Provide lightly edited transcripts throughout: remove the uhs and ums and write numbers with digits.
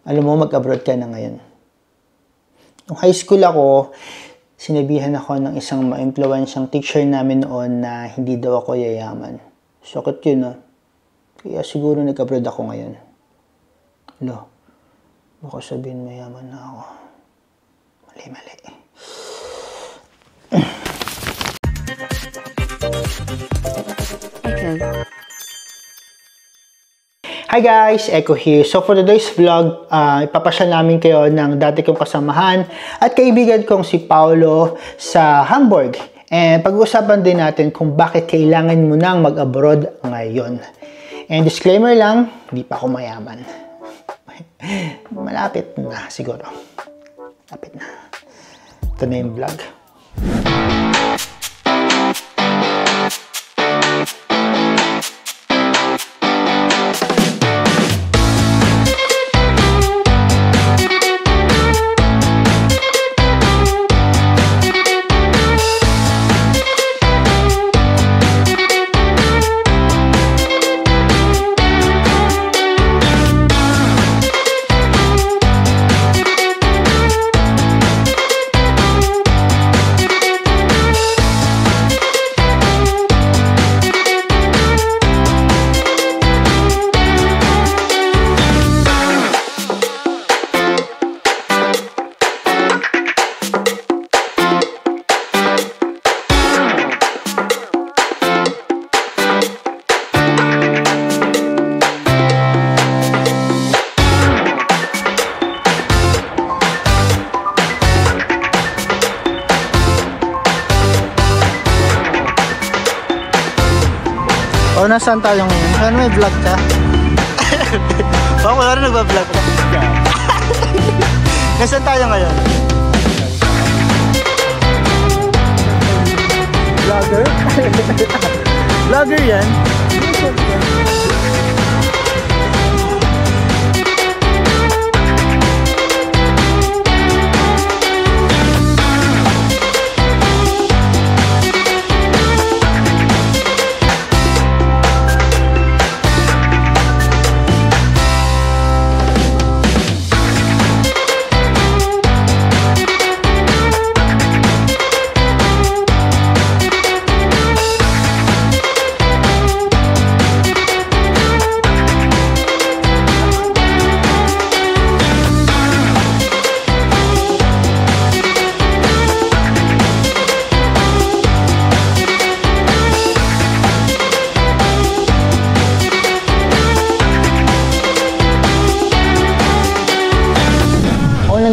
Alam mo, mag-abroad ka na ngayon. Nung high school ako, sinabihan ako ng isang ma-influensyang teacher namin noon na hindi daw ako yayaman. Sakit yun, ah. Kaya siguro nag-abroad ako ngayon. Lo, baka sabihin mayaman na ako. Mali. Hi guys! Echo here. So for today's vlog, ipapasyal namin kayo ng dati kong kasamahan at kaibigan kong si Paolo sa Hamburg. And pag-uusapan din natin kung bakit kailangan mo nang mag-abroad ngayon. And disclaimer lang, hindi pa ako mayaman. Malapit na siguro. Malapit na. Ito na yung vlog. O, nasaan tayo ngayon? Ano, may vlog ka? Baka wala rin nagbablog ka. Nasaan tayo ngayon? Vlogger? Vlogger yan?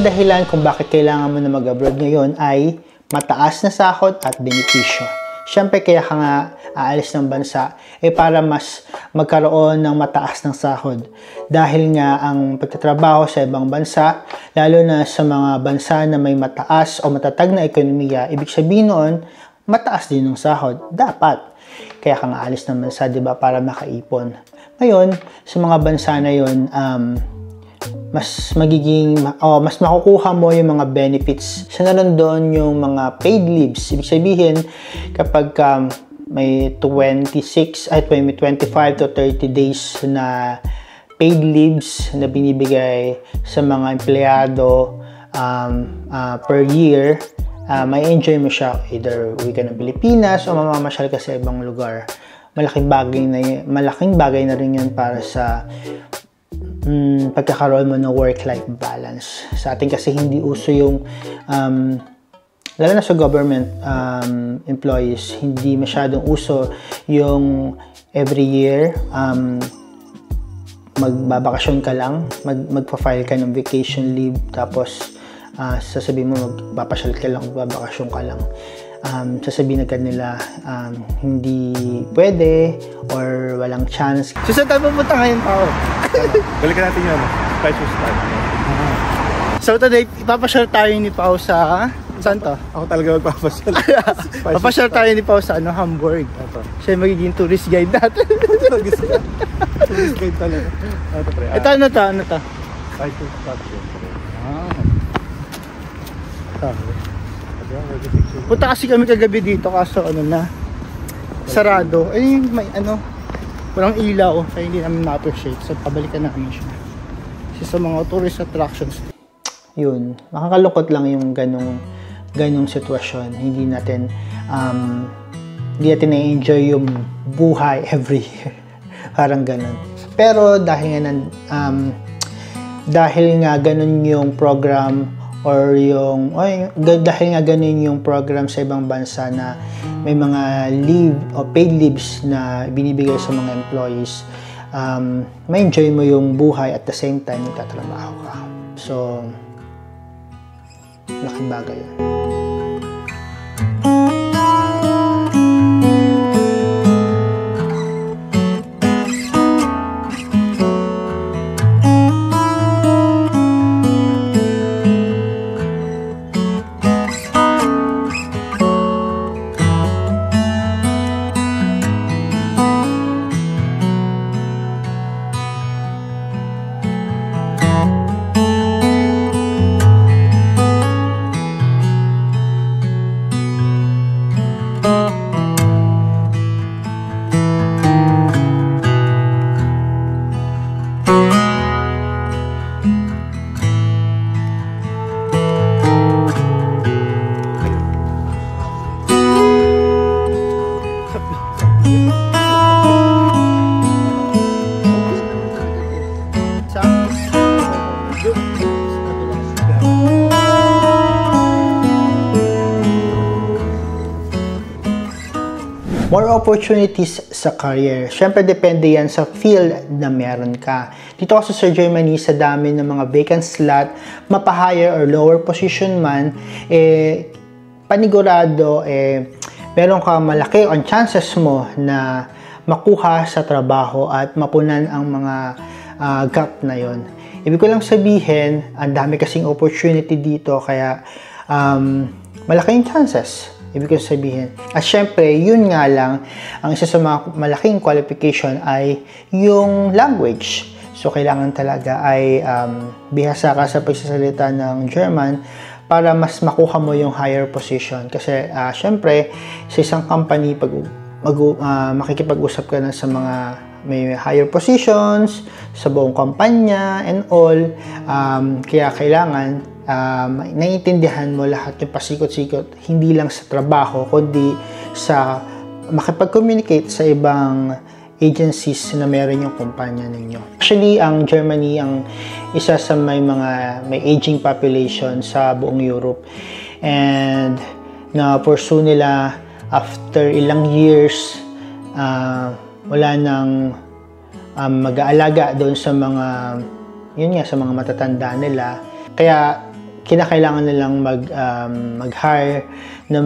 Ang dahilan kung bakit kailangan mo na mag-abroad ngayon ay mataas na sahod at benepisyo. Siyempre kaya ka nga aalis ng bansa para mas magkaroon ng mataas ng sahod. Dahil nga ang pagtatrabaho sa ibang bansa, lalo na sa mga bansa na may mataas o matatag na ekonomiya, ibig sabihin noon, mataas din ng sahod. Dapat. Kaya ka nga aalis ng bansa, diba, para makaipon. Ngayon, sa mga bansa na yun, mas makukuha mo yung mga benefits. Sa nandoon yung mga paid leaves. Ibig sabihin, kapag may 25 to 30 days na paid leaves na binibigay sa mga empleyado per year, may enjoy mo siya. Either uwi ka ng Pilipinas o mamamasyal ka sa ibang lugar. Malaking bagay na rin yun para sa pagkakaroon mo ng work-life balance. Sa atin kasi hindi uso yung lalo na sa government employees, hindi masyadong uso yung every year magbabakasyon ka lang, magpa-file ka ng vacation leave, tapos sasabihin mo magpapasyal ka lang, magbabakasyon ka lang. Sasabihin agad nila hindi pwede or walang chance. So saan tayo pupunta ngayon, Pao? Balikan natin yun. So today, ipapasyal tayo ni Pao sa... Saan to? Ako talaga magpapasyal. Papasyal tayo ni Pao sa Hamburg. Siya magiging tourist guide natin. Tourist guide talaga. Ito ano to? Cycle stop. Punta kasi kami kagabi dito kaso sarado. May walang ilaw kaya hindi namin ma-appreciate. So pabalikan namin siya. isa sa mga tourist attractions. Yun, makakalungkot lang yung ganong sitwasyon. Hindi natin na-enjoy yung buhay every year. Parang ganun. Pero dahil nga ganun yung program or dahil nga ganun yung program sa ibang bansa na may mga leave o paid leaves na binibigay sa mga employees, ma-enjoy mo yung buhay at the same time nagtatrabaho ka. So, laking bagay yun. More opportunities sa career. Siyempre, depende yan sa field na meron ka. Dito kasi sa Germany, sa dami ng mga vacant slot, mapa-higher or lower position man, panigurado, meron ka malaki ang chances mo na makuha sa trabaho at mapunan ang mga gap na yon. Ibig ko lang sabihin, ang dami kasing opportunity dito, kaya malaking chances. Ibig ko sabihin. At syempre, yun nga lang, ang isa sa mga malaking qualification ay yung language. So, kailangan talaga ay bihasa ka sa pagsasalita ng German para mas makuha mo yung higher position. Kasi, syempre, sa isang company, pag makikipag-usap ka na sa mga may higher positions, sa buong kumpanya, and all, kaya kailangan naiintindihan mo lahat yung pasikot-sikot, hindi lang sa trabaho, kundi sa makipag-communicate sa ibang agencies na meron yung kumpanya ninyo. Actually, ang Germany ang isa sa may aging population sa buong Europe. And na-pursue nila after ilang years, wala nang mag-aalaga doon sa mga matatanda nila. Kaya kinakailangan nilang mag-hire ng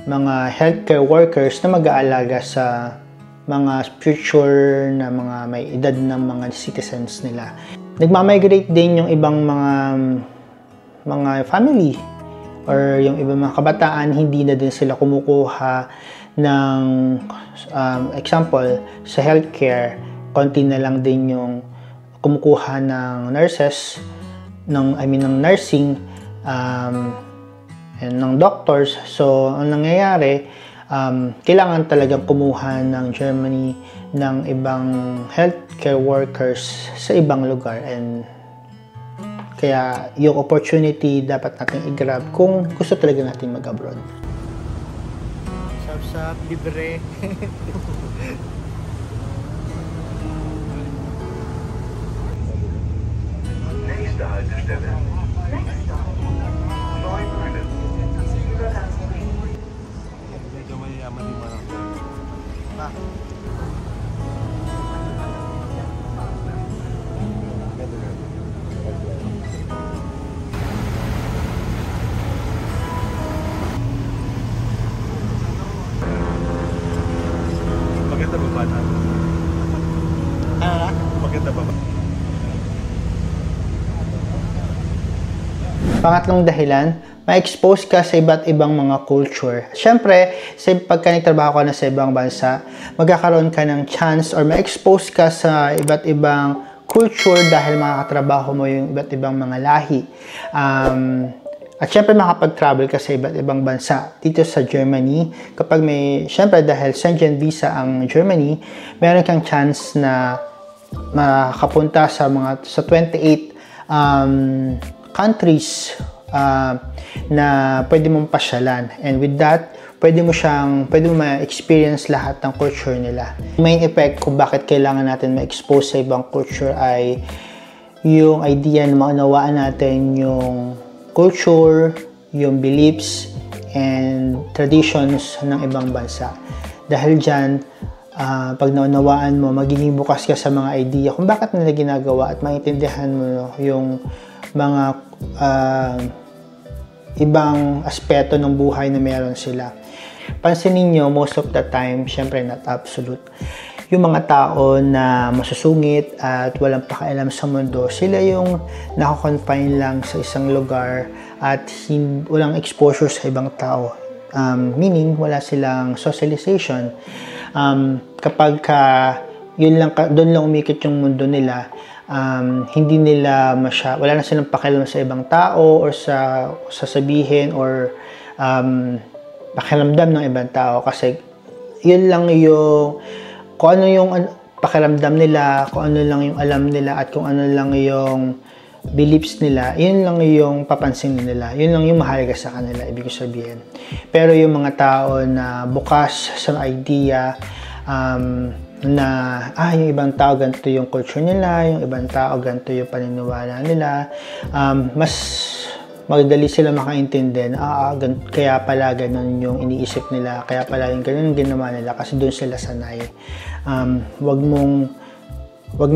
mga healthcare workers na mag-aalaga sa mga future na mga may edad ng mga citizens nila. Nagmamigrate din yung ibang mga family or yung ibang mga kabataan, hindi na din sila kumukuha ng example sa healthcare, konti na lang din yung kumukuha ng nurses, ng nursing, and ng doctors. So, ang nangyayari, kailangan talagang kumuha ng Germany ng ibang healthcare workers sa ibang lugar. And kaya, yung opportunity dapat natin i-grab kung gusto talaga natin mag-abroad. Sap-sap, libre. Nächste Haltestelle. Neubühnen. Medyo mayayaman din mo lang. Maganda ba ba na? Maganda ba ba? Pangatlong dahilan, ma-expose ka sa iba't ibang mga culture. Siyempre, pagka nagtrabaho ka na sa ibang bansa, magkakaroon ka ng chance or ma-expose ka sa iba't ibang culture dahil makakatrabaho mo yung iba't ibang mga lahi. At syempre, makapag-travel ka sa iba't ibang bansa. Dito sa Germany, kapag syempre dahil Schengen visa ang Germany, meron kang chance na makakapunta sa 28 countries na pwede mong pasyalan. And with that, pwede mo ma-experience lahat ng culture nila. Main effect kung bakit kailangan natin ma-expose sa ibang culture ay yung idea na maunawaan natin yung culture, yung beliefs, and traditions ng ibang bansa. Dahil dyan, pag naunawaan mo, magiging bukas ka sa mga idea kung bakit nila ginagawa at maintindihan mo yung mga ibang aspeto ng buhay na meron sila. Pansinin nyo, most of the time, syempre not absolute, yung mga tao na masusungit at walang pakialam sa mundo, sila yung nakakonfine lang sa isang lugar at walang exposure sa ibang tao. Meaning, wala silang socialization. Kapag doon lang umikot yung mundo nila, hindi nila wala na silang pakialam sa ibang tao or sa sasabihin or pakiramdam ng ibang tao, kasi yun lang yung kung ano yung pakiramdam nila, kung ano lang yung alam nila at kung ano lang yung beliefs nila, yun lang yung papansin nila, yun lang yung mahalaga sa kanila, ibig sabihin. Pero yung mga tao na bukas sa idea na yung ibang tao ganito yung culture nila, yung ibang tao ganito yung paniniwala nila, mas magdali sila makaintindi na kaya pala ganun yung iniisip nila, kaya pala yung ganun yung ginawa nila kasi doon sila sanay. Wag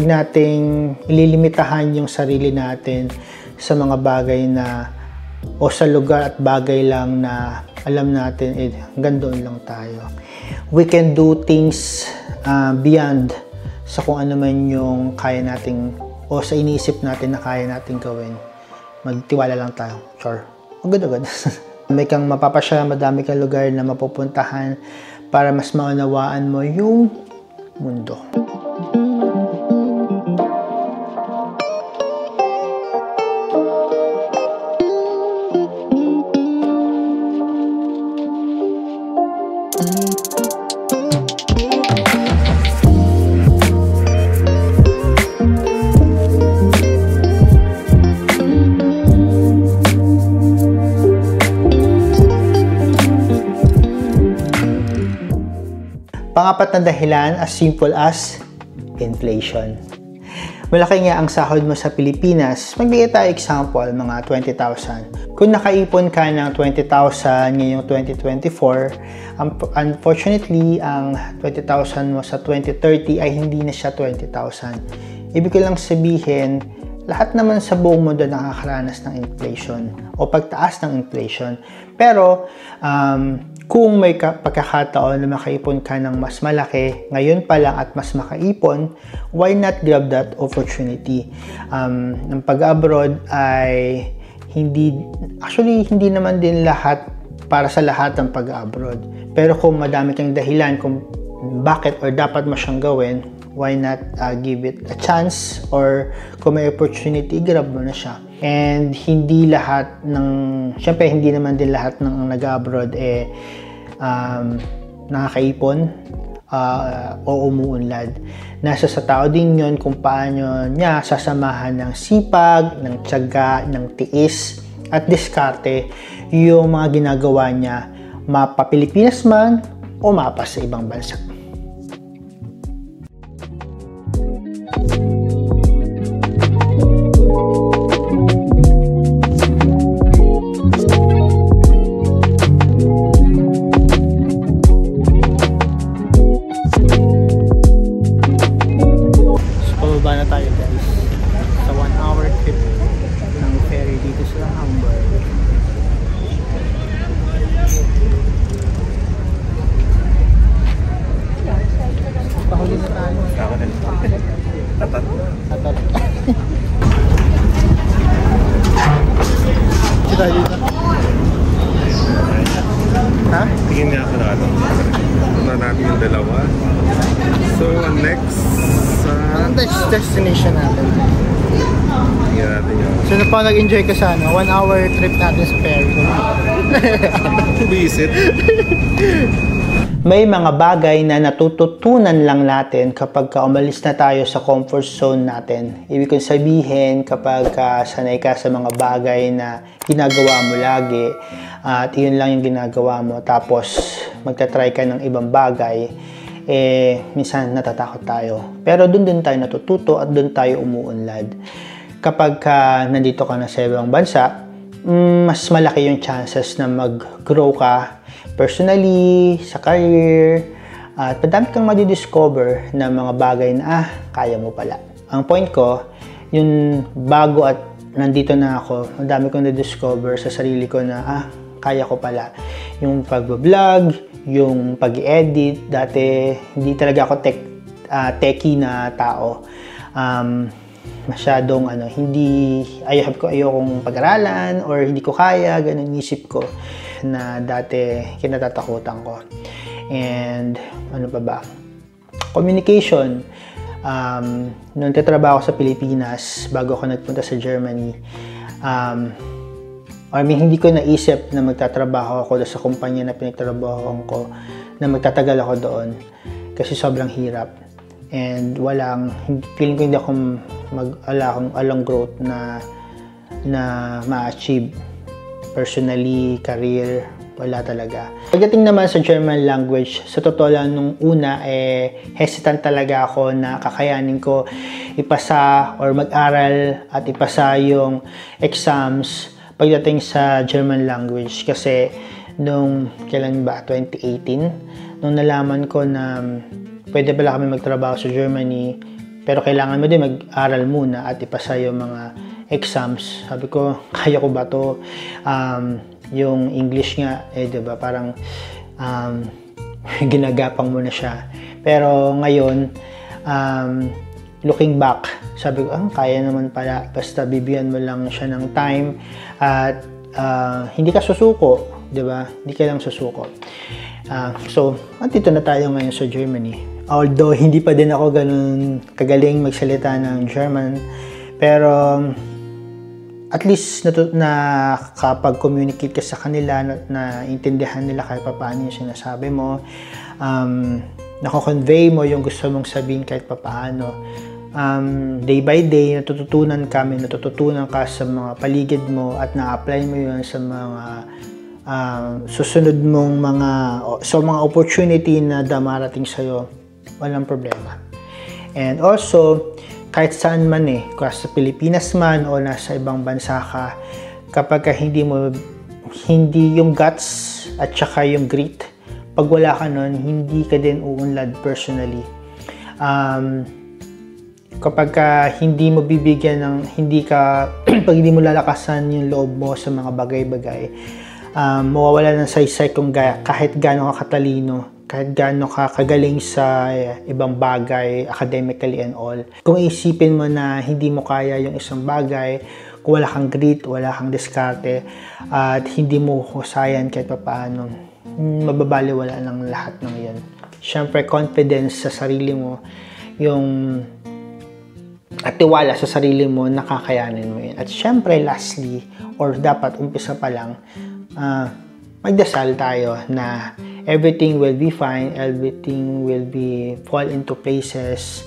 nating ililimitahan yung sarili natin sa mga bagay na o sa lugar at bagay lang na alam natin hanggang doon lang tayo. We can do things beyond sa kung ano man yung kaya nating o sa iniisip natin na kaya natin gawin. Magtiwala lang tayo. Sure. Agad-agad. May kang mapapasya, madami kang lugar na mapupuntahan para mas maunawaan mo yung mundo. Pangapat na dahilan, as simple as inflation. Malaki nga ang sahod mo sa Pilipinas. Magbigay tayo example, mga 20,000. Kung nakaipon ka ng 20,000 ngayong 2024, unfortunately, ang 20,000 mo sa 2030 ay hindi na siya 20,000. Ibig ko lang sabihin, lahat naman sa buong mundo nakakaranas ng inflation o pagtaas ng inflation. Pero, kung may pagkakataon na makaipon ka ng mas malaki ngayon pa lang at mas makaipon, why not grab that opportunity? Ang pag-abroad ay hindi naman din lahat para sa lahat ng pag-abroad. Pero kung madami kang dahilan kung bakit or dapat mo siyang gawin, why not give it a chance, or kung may opportunity, grab mo na siya. And hindi naman din lahat ng nag-abroad nakakaipon o umuunlad. Nasa sa tao din yun kung paano niya sasamahan ng sipag, ng tiyaga, ng tiis at diskarte yung mga ginagawa niya, mapa Pilipinas man o mapa sa ibang bansa. Ha? Tingin nga ako na natin yung dalawa. So, next next destination natin. tingin natin yun. So, na pa nag-enjoy ka sa 1 hour trip natin sa Peru. Visit. May mga bagay na natututunan lang natin kapag umalis na tayo sa comfort zone natin. Ibig kong sabihin, kapag sanay ka sa mga bagay na ginagawa mo lagi, at yun lang yung ginagawa mo, tapos magta-try ka ng ibang bagay, minsan natatakot tayo. Pero dun din tayo natututo at dun tayo umuunlad. Kapag nandito ka na sa ibang bansa, mas malaki yung chances na mag-grow ka personally, sa career, at madami kang madidiscover na mga bagay na kaya mo pala. Ang point ko, yung bago at nandito na ako, madami kong na-discover sa sarili ko na kaya ko pala. Yung pag-vlog, yung pag-edit, dati hindi talaga ako techie na tao. Masyadong hindi ayokong pag-aralan or hindi ko kaya, ganun isip ko na dati kinatatakutan ko. And ano pa ba? Communication. Nung tatrabaho sa Pilipinas bago ako nagpunta sa Germany, hindi ko naisip na magtatrabaho ako sa kumpanya na pinagtrabahoan ko, na magtatagal ako doon kasi sobrang hirap. And feeling ko hindi ako along growth na ma-achieve personally, career, wala talaga. Pagdating naman sa German language, sa totoo lang nung una hesitant talaga ako na kakayanin ko ipasa or mag-aral at ipasa yung exams pagdating sa German language, kasi nung kailan ba, 2018, nung nalaman ko na pwede pala kami magtrabaho sa Germany, pero kailangan mo din mag-aral muna at ipasa yung mga exams. Sabi ko, kaya ko ba to? Yung English nga, diba, parang ginagapang mo na siya. Pero ngayon, looking back, sabi ko, kaya naman pala. Basta bibigyan mo lang siya ng time at hindi ka susuko, diba? Hindi ka lang susuko. So, andito na tayo ngayon sa Germany. Although, hindi pa din ako ganun kagaling magsalita ng German, pero at least nakapag-communicate ka sa kanila, na intindihan nila kahit paano yung sinasabi mo, nako-convey mo yung gusto mong sabihin kahit paano. Day by day, natututunan ka sa mga paligid mo at na-apply mo yun sa mga susunod mong mga opportunity na dumarating sa'yo. Walang problema. And also, kahit saan man sa Pilipinas man o nasa ibang bansa ka, kapag hindi yung guts at saka yung grit, pag wala ka nun, hindi ka din uunlad personally. Kapag hindi mo bibigyan pag hindi mo lalakasan yung loob mo sa mga bagay-bagay, mawawala ng saysay kung kahit gaano ka katalino, kahit gaano ka kagaling sa ibang bagay, academically and all. Kung isipin mo na hindi mo kaya yung isang bagay, kung wala kang grit, wala kang diskarte, at hindi mo husayan kahit paano, mababaliwala ng lahat ng yan. Siyempre, confidence sa sarili mo, at tiwala sa sarili mo, nakakayanin mo yun. At siyempre, lastly, or dapat umpisa pa lang, magdasal tayo na everything will be fine, everything will fall into places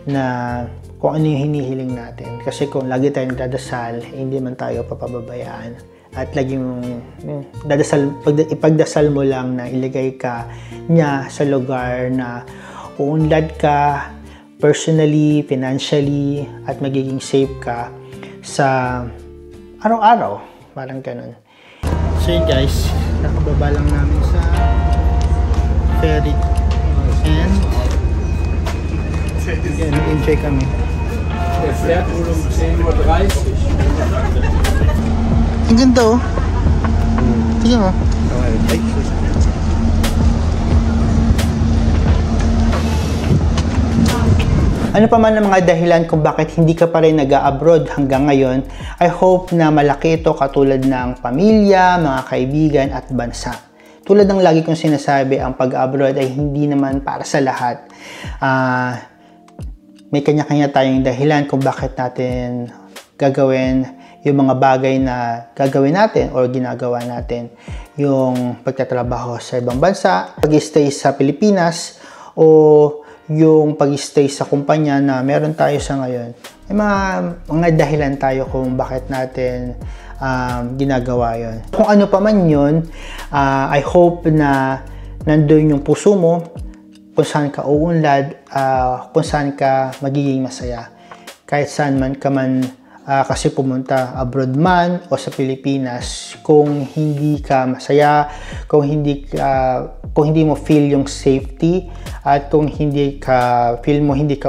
na kung ano yung hinihiling natin. Kasi kung lagi tayong dadasal, hindi man tayo papababayaan. At lagi mong ipagdasal mo lang na ilagay ka niya sa lugar na uunlad ka personally, financially, at magiging safe ka sa araw-araw. Parang ganun. So yun guys, nakababa lang namin sa ferry and nag-enjoy kami. Ang ganda oh. Tingnan mo. Ano pa man ang mga dahilan kung bakit hindi ka pa rin nag-abroad hanggang ngayon, I hope na malaki ito katulad ng pamilya, mga kaibigan at bansa. Tulad ng lagi kong sinasabi, ang pag-abroad ay hindi naman para sa lahat. May kanya-kanya tayong dahilan kung bakit natin gagawin yung mga bagay na gagawin natin or ginagawa natin, yung pagtatrabaho sa ibang bansa, pag-stay sa Pilipinas, o yung pag-stay sa kumpanya na meron tayo sa ngayon. May mga dahilan tayo kung bakit natin ginagawa yon. Kung ano pa man yun, I hope na nandun yung puso mo, kung saan ka uunlad, kung saan ka magiging masaya. Kahit saan man ka man kasi pumunta, abroad man o sa Pilipinas, kung hindi ka masaya, kung hindi mo feel yung safety, at kung hindi ka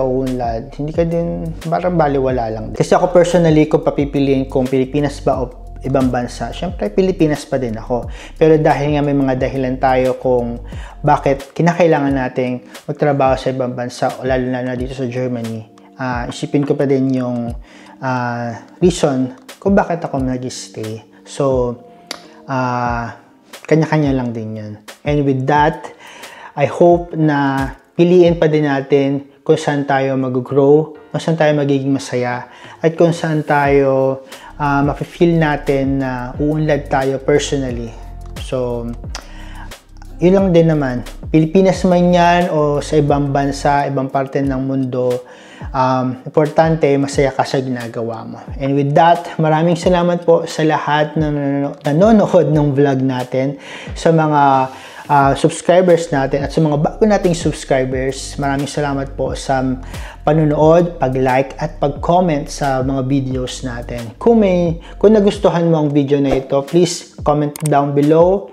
uunlad, hindi ka din, parang baliwala lang. Kasi ako personally, kung papipiliin kung Pilipinas ba o ibang bansa, syempre Pilipinas pa din ako. Pero dahil nga may mga dahilan tayo kung bakit kinakailangan nating magtrabaho sa ibang bansa, o lalo na dito sa Germany, isipin ko pa din yung reason kung bakit ako nag-stay. So, kanya-kanya lang din yun. And with that, I hope na piliin pa din natin kung saan tayo mag-grow, kung saan tayo magiging masaya, at kung saan tayo mafe-feel natin na uunlad tayo personally. So, yun lang din naman. Pilipinas man yan o sa ibang bansa, ibang parte ng mundo, importante, masaya ka sa ginagawa mo. And with that, maraming salamat po sa lahat na nanonood ng vlog natin, sa mga subscribers natin at sa mga bago nating subscribers. Maraming salamat po sa panonood, pag-like at pag-comment sa mga videos natin. Kung nagustuhan mo ang video na ito, please comment down below.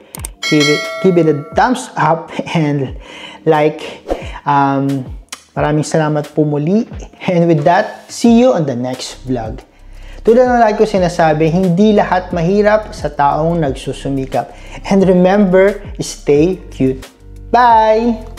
Give it a thumbs up and like. Maraming salamat po muli. And with that, see you on the next vlog. Tulad ng lagi ko sinasabi, hindi lahat mahirap sa taong nagsusumikap. And remember, stay cute. Bye!